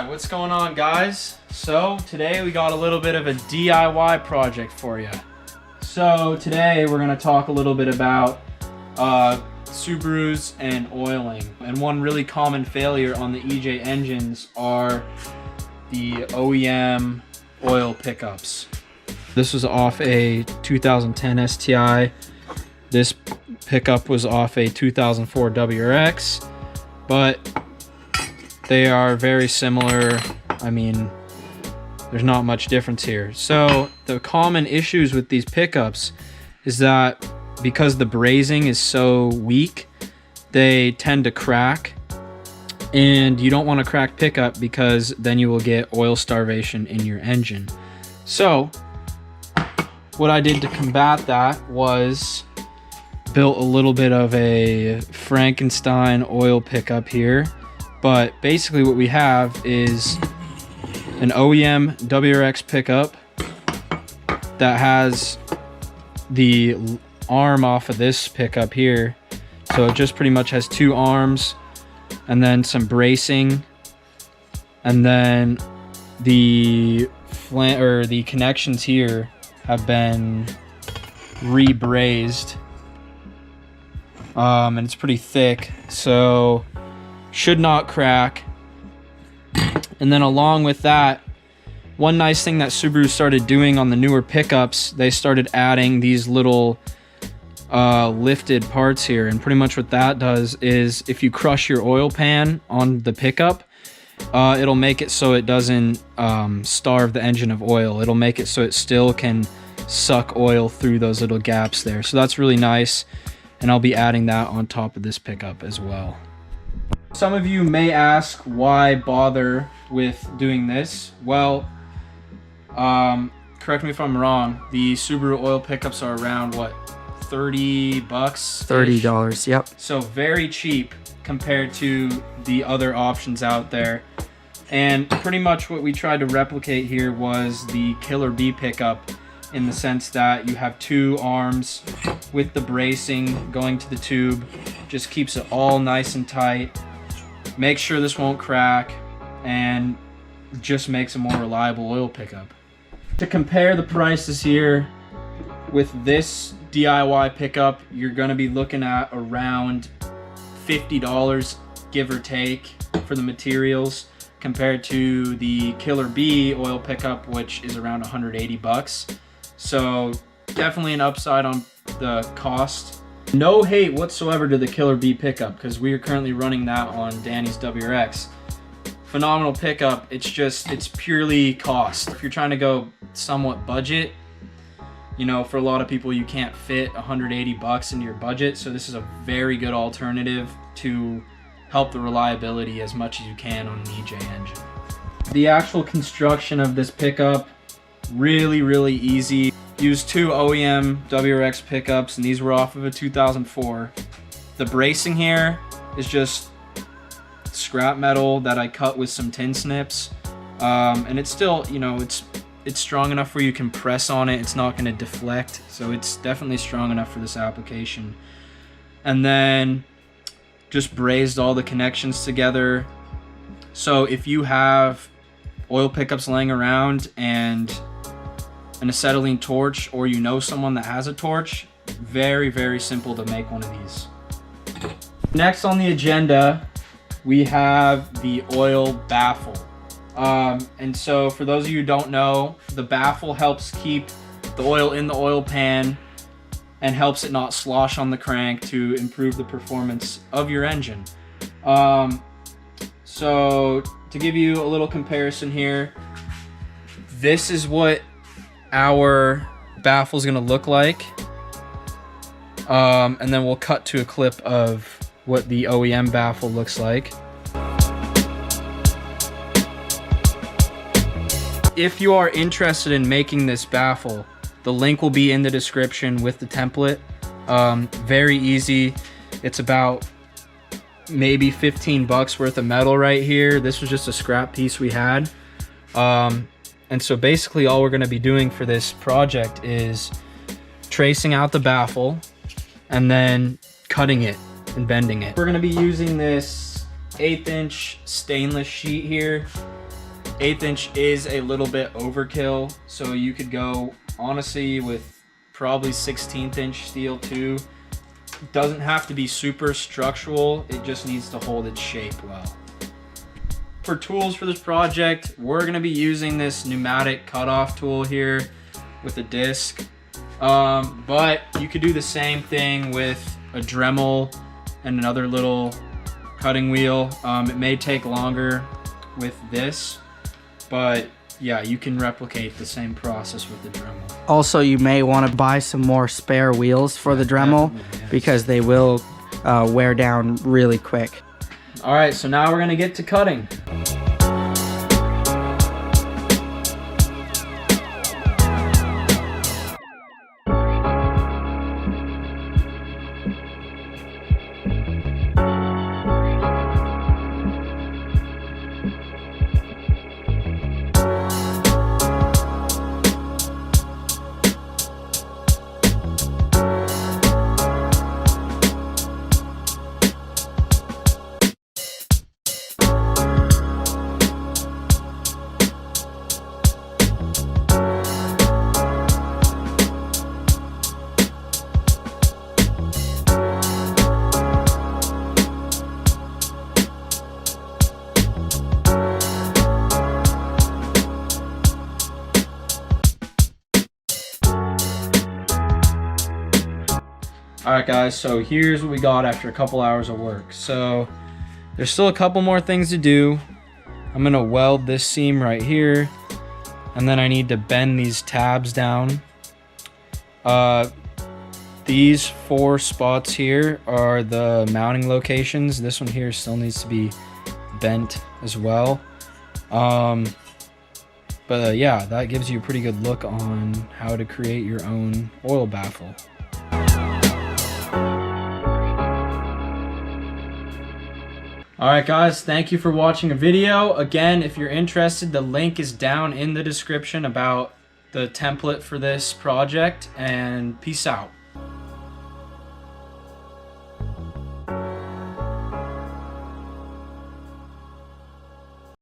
What's going on, guys? So today we got a little bit of a DIY project for you. So today we're going to talk a little bit about Subarus and oiling. And one really common failure on the EJ engines are the OEM oil pickups. This was off a 2010 STI. This pickup was off a 2004 WRX, but they are very similar. I mean, there's not much difference here. So the common issues with these pickups is that because the brazing is so weak, they tend to crack, and you don't want a cracked pickup because then you will get oil starvation in your engine. So what I did to combat that was built a little bit of a Frankenstein oil pickup here. But basically what we have is an OEM WRX pickup that has the arm off of this pickup here. So it just pretty much has two arms and then some bracing, and then the connections here have been re-brazed, and it's pretty thick, so should not crack. And then along with that, one nice thing that Subaru started doing on the newer pickups, they started adding these little lifted parts here. And pretty much what that does is if you crush your oil pan on the pickup, it'll make it so it doesn't starve the engine of oil. It'll make it so it still can suck oil through those little gaps there. So that's really nice, and I'll be adding that on top of this pickup as well. Some of you may ask, why bother with doing this? Well, correct me if I'm wrong, the Subaru oil pickups are around, what, $30? $30, yep. So very cheap compared to the other options out there. And pretty much what we tried to replicate here was the Killer Bee pickup, in the sense that you have two arms with the bracing going to the tube. Just keeps it all nice and tight. Make sure this won't crack, and just makes a more reliable oil pickup. To compare the prices here, with this DIY pickup, you're gonna be looking at around $50, give or take, for the materials, compared to the Killer Bee oil pickup, which is around 180 bucks. So definitely an upside on the cost. No hate whatsoever to the Killer Bee pickup, because we are currently running that on Danny's WRX. Phenomenal pickup. It's purely cost. If you're trying to go somewhat budget, you know, for a lot of people you can't fit 180 bucks into your budget, so this is a very good alternative to help the reliability as much as you can on an EJ engine. The actual construction of this pickup, really easy. Used two OEM WRX pickups, and these were off of a 2004. The bracing here is just scrap metal that I cut with some tin snips, and it's still, you know, it's strong enough where you can press on it. It's not going to deflect, so it's definitely strong enough for this application. And then just brazed all the connections together. So if you have oil pickups laying around and an acetylene torch, or you know someone that has a torch, very simple to make one of these. Next on the agenda, we have the oil baffle. And so for those of you who don't know, the baffle helps keep the oil in the oil pan and helps it not slosh on the crank to improve the performance of your engine. So to give you a little comparison here, this is what our baffle is going to look like, and then we'll cut to a clip of what the OEM baffle looks like. If you are interested in making this baffle, the link will be in the description with the template. Very easy. It's about maybe 15 bucks worth of metal right here. This was just a scrap piece we had. And so basically all we're going to be doing for this project is tracing out the baffle and then cutting it and bending it. We're going to be using this 1/8 inch stainless sheet here. 1/8 inch is a little bit overkill, so you could go honestly with probably 16th inch steel too. It doesn't have to be super structural, it just needs to hold its shape well. For tools for this project, we're gonna be using this pneumatic cutoff tool here with a disc, but you could do the same thing with a Dremel and another little cutting wheel. It may take longer with this, but yeah, you can replicate the same process with the Dremel. Also, you may want to buy some more spare wheels for the Dremel, yes, because they will wear down really quick. All right, so now we're gonna get to cutting. Alright guys, so here's what we got after a couple hours of work. So there's still a couple more things to do. I'm gonna weld this seam right here, and then I need to bend these tabs down. These 4 spots here are the mounting locations. This one here still needs to be bent as well. But yeah, that gives you a pretty good look on how to create your own oil baffle. Alright guys, thank you for watching a video. Again, if you're interested, the link is down in the description about the template for this project, and peace out.